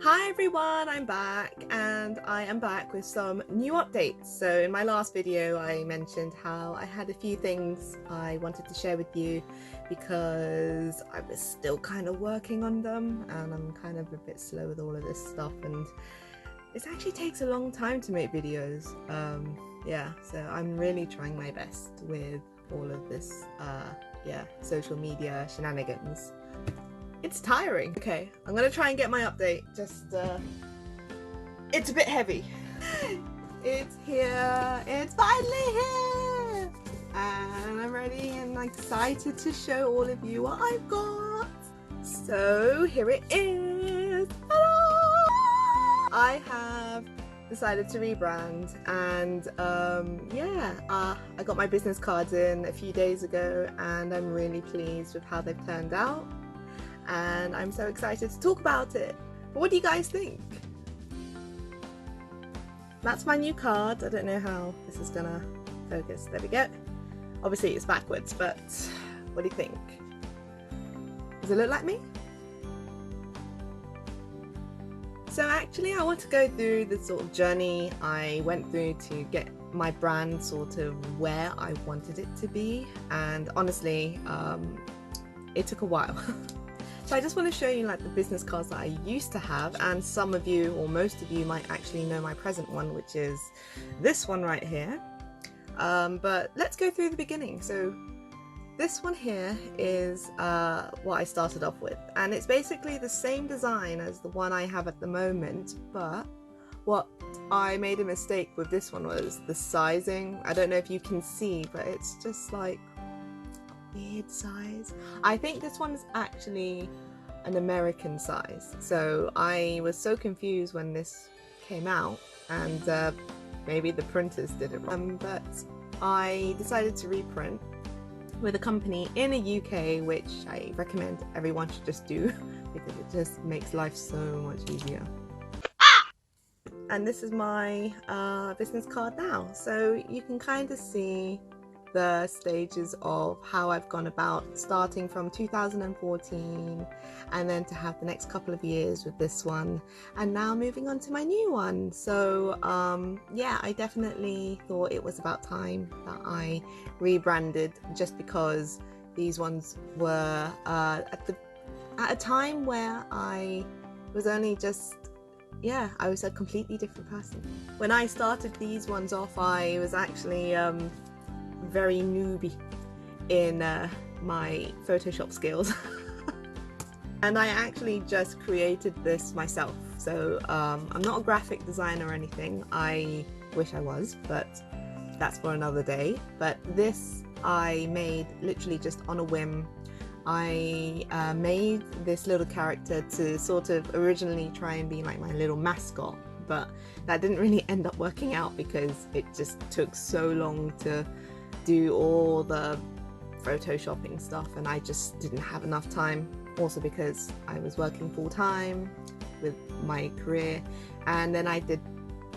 Hi everyone, I'm back and I am back with some new updates. So in my last video I mentioned how I had a few things I wanted to share with you because I was still kind of working on them and I'm kind of a bit slow with all of this stuff, and it actually takes a long time to make videos. Yeah, so I'm really trying my best with all of this social media shenanigans. It's tiring. Okay, I'm gonna try and get my update. It's a bit heavy. It's here. It's finally here. And I'm ready and excited to show all of you what I've got. So here it is. Hello! I have decided to rebrand, and I got my business cards in a few days ago and I'm really pleased with how they've turned out. And I'm so excited to talk about it. But what do you guys think? That's my new card. I don't know how this is gonna focus. There we go. Obviously it's backwards, but what do you think? Does it look like me? So actually I want to go through the sort of journey I went through to get my brand sort of where I wanted it to be, and honestly it took a while. So I just want to show you like the business cards that I used to have, and some of you or most of you might actually know my present one, which is this one right here. But let's go through the beginning. So this one here is what I started off with, and it's basically the same design as the one I have at the moment, but what I made a mistake with this one was the sizing. I don't know if you can see, but it's just like weird size. I think this one's actually an American size, so I was so confused when this came out, and maybe the printers did it wrong, but I decided to reprint with a company in the UK, which I recommend everyone should just do because it just makes life so much easier. And this is my business card now, so you can kind of see the stages of how I've gone about starting from 2014 and then to have the next couple of years with this one, and now moving on to my new one. So yeah, I definitely thought it was about time that I rebranded, just because these ones were at a time where I was only just I was a completely different person. When I started these ones off, I was actually very newbie in my Photoshop skills. And I actually just created this myself. So I'm not a graphic designer or anything. I wish I was, but that's for another day. But this I made literally just on a whim. I made this little character to sort of originally try and be like my little mascot, but that didn't really end up working out because it just took so long to do all the photoshopping stuff, and I just didn't have enough time. Also because I was working full-time with my career, and then I did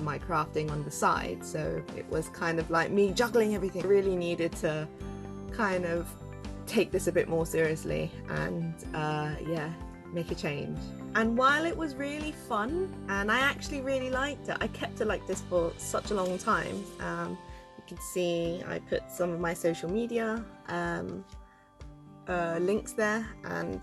my crafting on the side, so it was kind of like me juggling everything. I really needed to kind of take this a bit more seriously and make a change. And while it was really fun and I actually really liked it, I kept it like this for such a long time. You can see I put some of my social media links there, and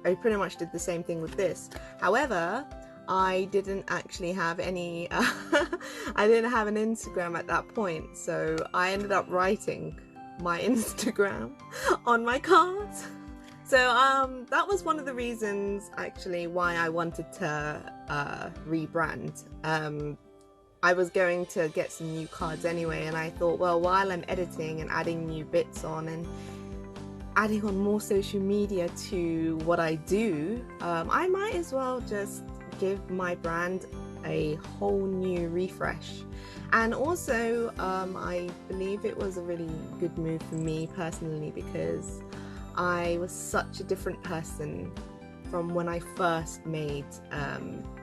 I pretty much did the same thing with this. However, I didn't actually have any I didn't have an Instagram at that point, so I ended up writing my Instagram on my cards. So that was one of the reasons actually why I wanted to rebrand. I was going to get some new cards anyway, and I thought, well, while I'm editing and adding new bits on and adding on more social media to what I do, I might as well just give my brand a whole new refresh. And also I believe it was a really good move for me personally, because I was such a different person from when I first made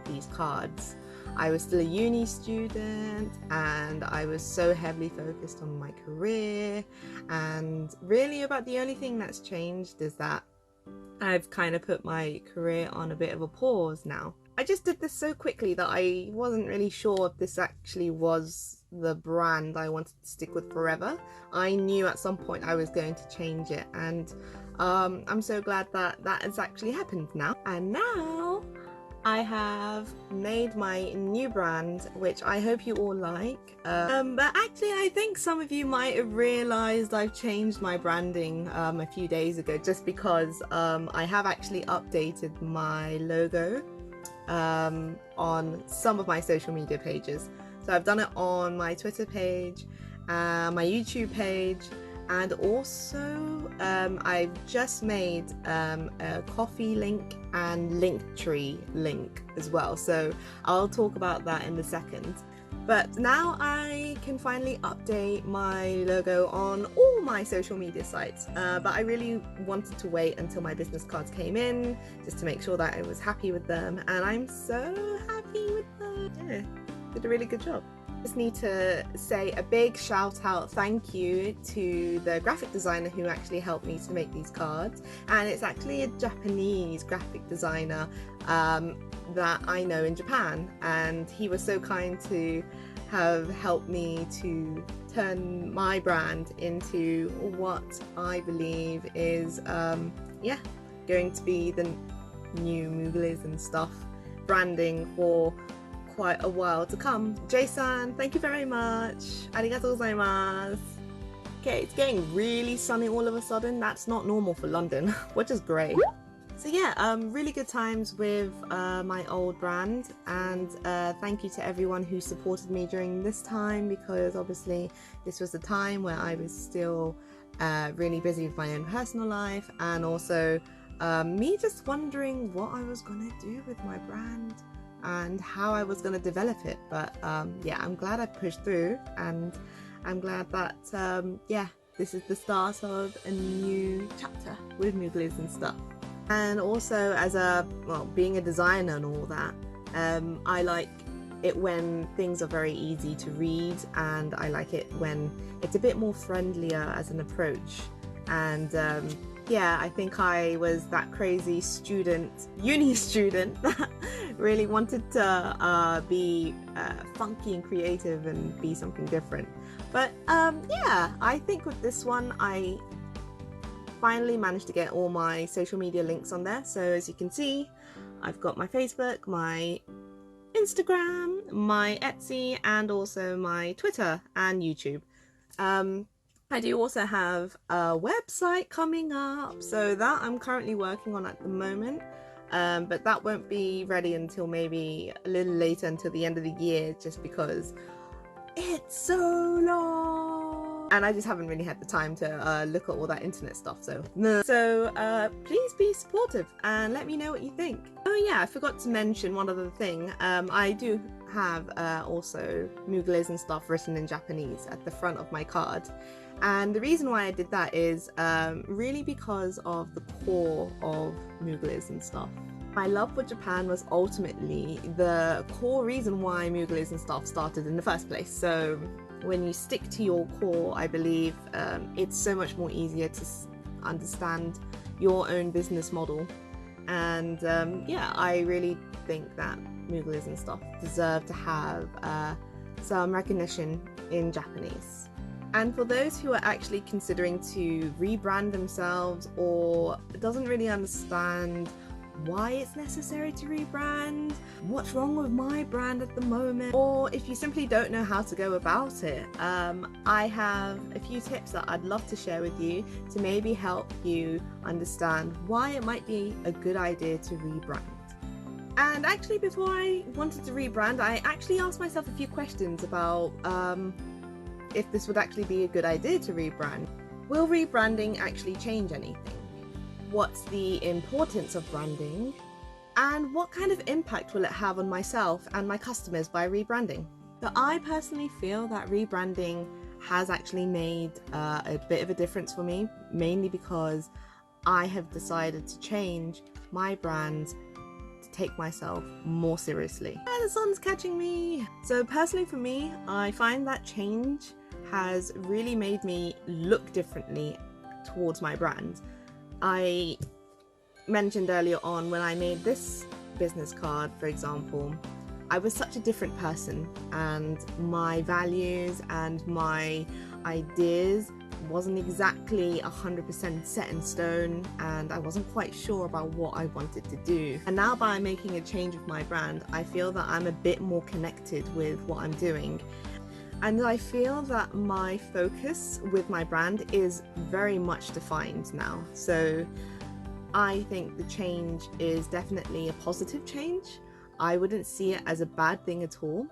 these cards. I was still a uni student and I was so heavily focused on my career, and really about the only thing that's changed is that I've kind of put my career on a bit of a pause now. I just did this so quickly that I wasn't really sure if this actually was the brand I wanted to stick with forever. I knew at some point I was going to change it, and I'm so glad that that has actually happened now. And now I have made my new brand, which I hope you all like. But actually, I think some of you might have realized I've changed my branding a few days ago, just because I have actually updated my logo on some of my social media pages. So I've done it on my Twitter page, my YouTube page, and also I've just made a coffee link and Linktree link as well, so I'll talk about that in a second. But now I can finally update my logo on all my social media sites, but I really wanted to wait until my business cards came in just to make sure that I was happy with them, and I'm so happy with them. Yeah, did a really good job. Just need to say a big shout out thank you to the graphic designer who actually helped me to make these cards, and it's actually a Japanese graphic designer that I know in Japan, and he was so kind to have helped me to turn my brand into what I believe is yeah, going to be the new Mooglies and Stuff branding for quite a while to come. Jason, thank you very much. Arigatou gozaimasu. Okay, it's getting really sunny all of a sudden. That's not normal for London, which is great. So yeah, really good times with my old brand, and thank you to everyone who supported me during this time, because obviously this was the time where I was still really busy with my own personal life, and also me just wondering what I was gonna do with my brand and how I was gonna develop it. But yeah, I'm glad I pushed through, and I'm glad that yeah, this is the start of a new chapter with Mooglies and Stuff. And also, as being a designer and all that, I like it when things are very easy to read, and I like it when it's a bit more friendlier as an approach. And yeah, I think I was that crazy student, uni student, that really wanted to be funky and creative and be something different. But yeah, I think with this one, I finally managed to get all my social media links on there. So as you can see, I've got my Facebook, my Instagram, my Etsy, and also my Twitter and YouTube. I do also have a website coming up, so that I'm currently working on at the moment, but that won't be ready until maybe a little later, until the end of the year, just because it's so long and I just haven't really had the time to look at all that internet stuff. So please be supportive and let me know what you think. Oh yeah, I forgot to mention one other thing. I do have also Mooglies and Stuff written in Japanese at the front of my card, and the reason why I did that is really because of the core of Mooglies and Stuff. My love for Japan was ultimately the core reason why Mooglies and Stuff started in the first place. So when you stick to your core, I believe it's so much more easier to understand your own business model. And yeah, I really think that Mooglies and Stuff deserve to have some recognition in Japanese. And for those who are actually considering to rebrand themselves or doesn't really understand why it's necessary to rebrand, what's wrong with my brand at the moment, or if you simply don't know how to go about it, I have a few tips that I'd love to share with you to maybe help you understand why it might be a good idea to rebrand. And actually, before I wanted to rebrand, I actually asked myself a few questions about if this would actually be a good idea to rebrand. Will rebranding actually change anything? What's the importance of branding? And what kind of impact will it have on myself and my customers by rebranding? So I personally feel that rebranding has actually made a bit of a difference for me, mainly because I have decided to change my brand to take myself more seriously. Ah, the sun's catching me! So personally for me, I find that change has really made me look differently towards my brand. I mentioned earlier on, when I made this business card, for example, I was such a different person, and my values and my ideas wasn't exactly 100% set in stone, and I wasn't quite sure about what I wanted to do. And now, by making a change of my brand, I feel that I'm a bit more connected with what I'm doing. And I feel that my focus with my brand is very much defined now. So I think the change is definitely a positive change. I wouldn't see it as a bad thing at all.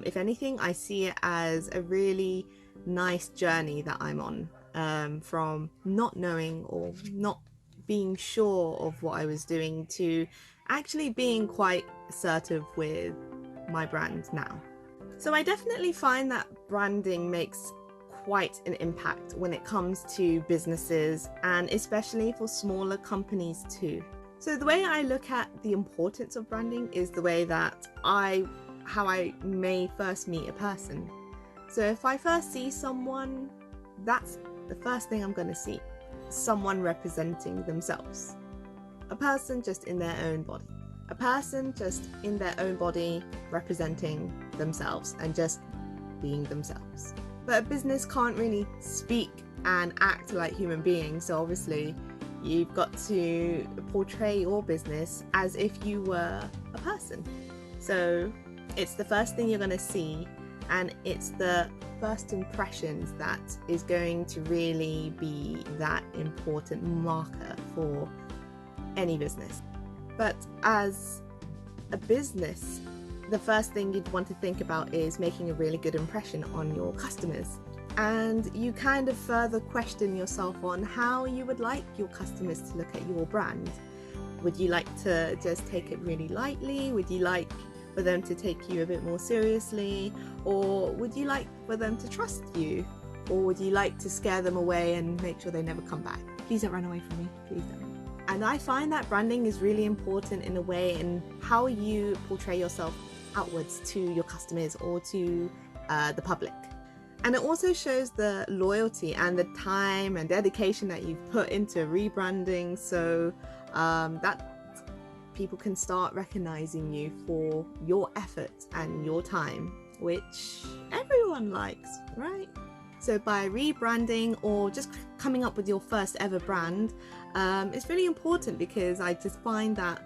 If anything, I see it as a really nice journey that I'm on, from not knowing or not being sure of what I was doing to actually being quite assertive with my brand now. So I definitely find that branding makes quite an impact when it comes to businesses, and especially for smaller companies too. So the way I look at the importance of branding is the way that how I may first meet a person. So if I first see someone, that's the first thing I'm going to see. Someone representing themselves. A person just in their own body. A person just in their own body representing themselves and just being themselves. But a business can't really speak and act like human beings, so obviously you've got to portray your business as if you were a person. So it's the first thing you're going to see, and it's the first impressions that is going to really be that important marker for any business. But as a business, the first thing you'd want to think about is making a really good impression on your customers. And you kind of further question yourself on how you would like your customers to look at your brand. Would you like to just take it really lightly? Would you like for them to take you a bit more seriously? Or would you like for them to trust you? Or would you like to scare them away and make sure they never come back? Please don't run away from me, please don't. And I find that branding is really important in a way in how you portray yourself outwards to your customers or to the public. And it also shows the loyalty and the time and dedication that you've put into rebranding, so that people can start recognizing you for your effort and your time, which everyone likes, right? So by rebranding or just coming up with your first ever brand, it's really important, because I just find that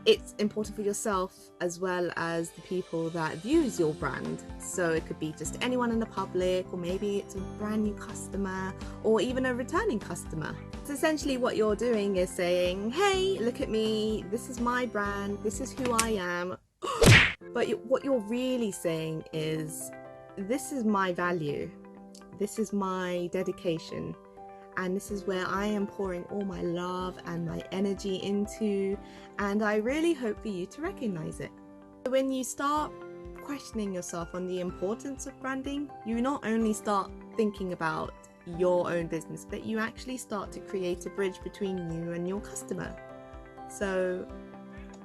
it's important for yourself as well as the people that views your brand. So it could be just anyone in the public, or maybe it's a brand new customer, or even a returning customer. So essentially what you're doing is saying, hey, look at me, this is my brand, this is who I am. But what you're really saying is, this is my value, this is my dedication, and this is where I am pouring all my love and my energy into, and I really hope for you to recognize it. When you start questioning yourself on the importance of branding, you not only start thinking about your own business, but you actually start to create a bridge between you and your customer. So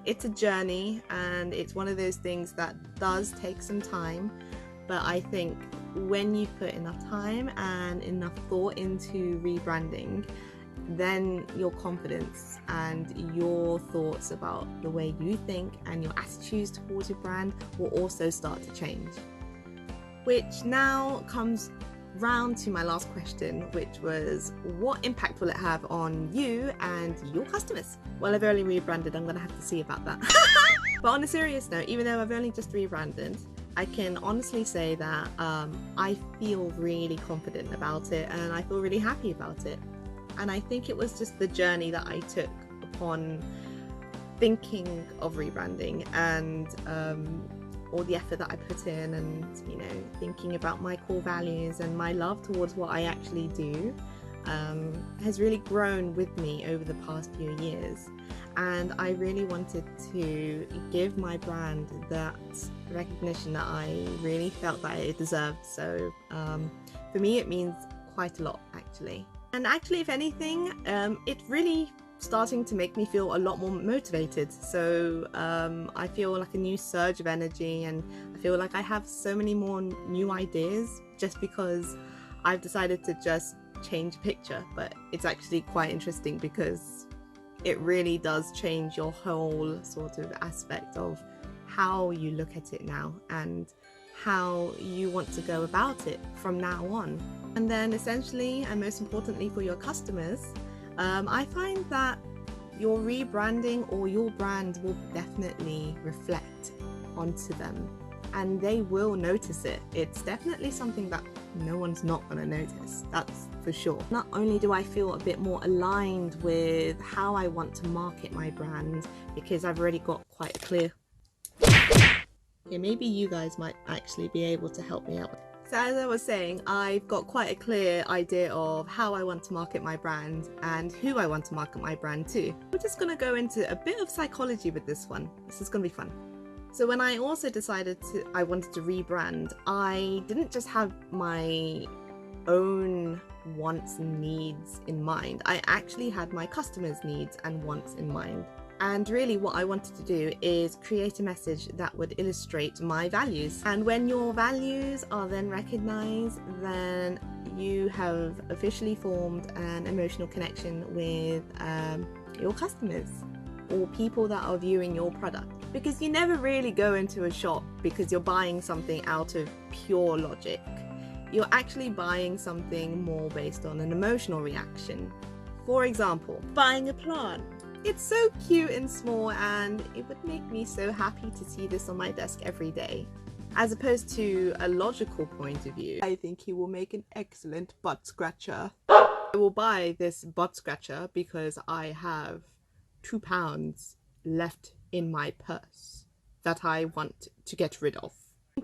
it's a journey, and it's one of those things that does take some time, but I think when you put enough time and enough thought into rebranding, then your confidence and your thoughts about the way you think and your attitudes towards your brand will also start to change. Which now comes round to my last question, which was, what impact will it have on you and your customers? Well, I've only rebranded, I'm gonna have to see about that. But on a serious note, even though I've only just rebranded, I can honestly say that I feel really confident about it, and I feel really happy about it. And I think it was just the journey that I took upon thinking of rebranding, and all the effort that I put in, and thinking about my core values and my love towards what I actually do has really grown with me over the past few years. And I really wanted to give my brand that recognition that I really felt that it deserved. So for me, it means quite a lot, actually. And actually, if anything, it's really starting to make me feel a lot more motivated. So I feel like a new surge of energy, and I feel like I have so many more new ideas just because I've decided to just change picture. But it's actually quite interesting, because it really does change your whole sort of aspect of how you look at it now and how you want to go about it from now on. And then essentially, and most importantly for your customers, I find that your rebranding or your brand will definitely reflect onto them and they will notice it. It's definitely something that no one's not going to notice, that's for sure. Not only do I feel a bit more aligned with how I want to market my brand, because I've already got quite a clear... Okay, maybe you guys might actually be able to help me out. So as I was saying, I've got quite a clear idea of how I want to market my brand and who I want to market my brand to. We're just going to go into a bit of psychology with this one. This is going to be fun. So when I also decided I wanted to rebrand, I didn't just have my own wants and needs in mind. I actually had my customers' needs and wants in mind. And really what I wanted to do is create a message that would illustrate my values. And when your values are then recognized, then you have officially formed an emotional connection with your customers or people that are viewing your product. Because you never really go into a shop because you're buying something out of pure logic. You're actually buying something more based on an emotional reaction. For example, buying a plant. It's so cute and small and it would make me so happy to see this on my desk every day. As opposed to a logical point of view, I think he will make an excellent butt scratcher. I will buy this butt scratcher because I have £2 left in my purse that I want to get rid of.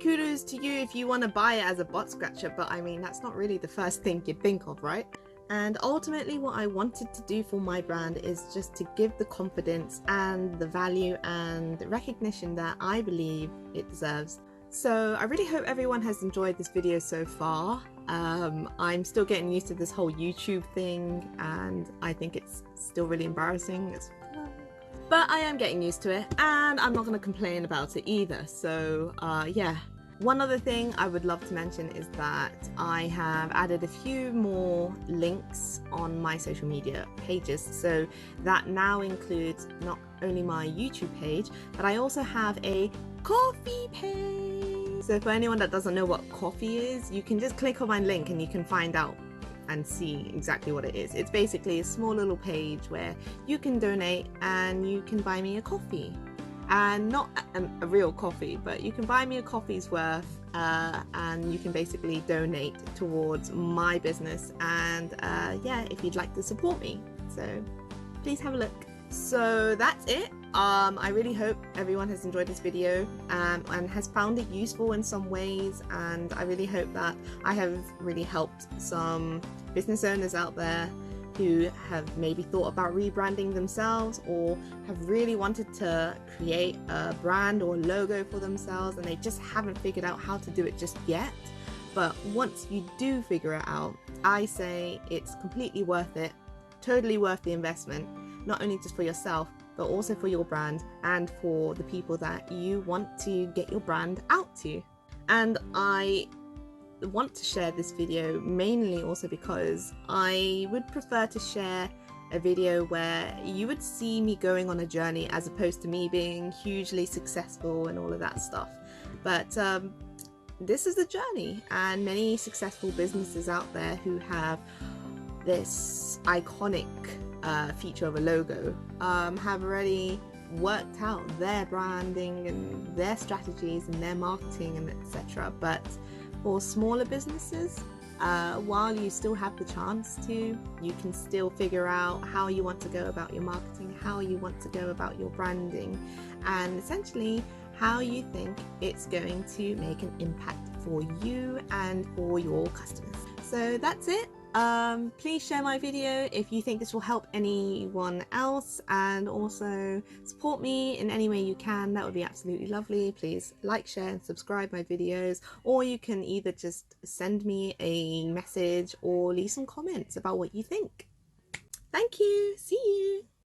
Kudos to you if you want to buy it as a butt scratcher, but I mean, that's not really the first thing you'd think of, right? And ultimately what I wanted to do for my brand is just to give the confidence and the value and the recognition that I believe it deserves. So I really hope everyone has enjoyed this video so far. I'm still getting used to this whole YouTube thing and I think it's still really embarrassing. But I am getting used to it and I'm not going to complain about it either. So yeah. One other thing I would love to mention is that I have added a few more links on my social media pages. So that now includes not only my YouTube page, but I also have a coffee page. So for anyone that doesn't know what coffee is, you can just click on my link and you can find out and see exactly what it is. It's basically a small little page where you can donate and you can buy me a coffee. And not a real coffee, but you can buy me a coffee's worth and you can basically donate towards my business and yeah, if you'd like to support me. So please have a look. So that's it. I really hope everyone has enjoyed this video and has found it useful in some ways, and I really hope that I have really helped some business owners out there who have maybe thought about rebranding themselves or have really wanted to create a brand or logo for themselves and they just haven't figured out how to do it just yet. But once you do figure it out, I say it's completely worth it, totally worth the investment, not only just for yourself, but also for your brand and for the people that you want to get your brand out to. And I want to share this video mainly also because I would prefer to share a video where you would see me going on a journey as opposed to me being hugely successful and all of that stuff. But this is a journey, and many successful businesses out there who have this iconic feature of a logo have already worked out their branding and their strategies and their marketing and etc. But for smaller businesses, while you still have the chance to, you can still figure out how you want to go about your marketing, how you want to go about your branding, and essentially how you think it's going to make an impact for you and for your customers. So that's it. Please share my video if you think this will help anyone else, and also support me in any way you can. That would be absolutely lovely. Please like, share and subscribe my videos, or you can either just send me a message or leave some comments about what you think. Thank you. See you.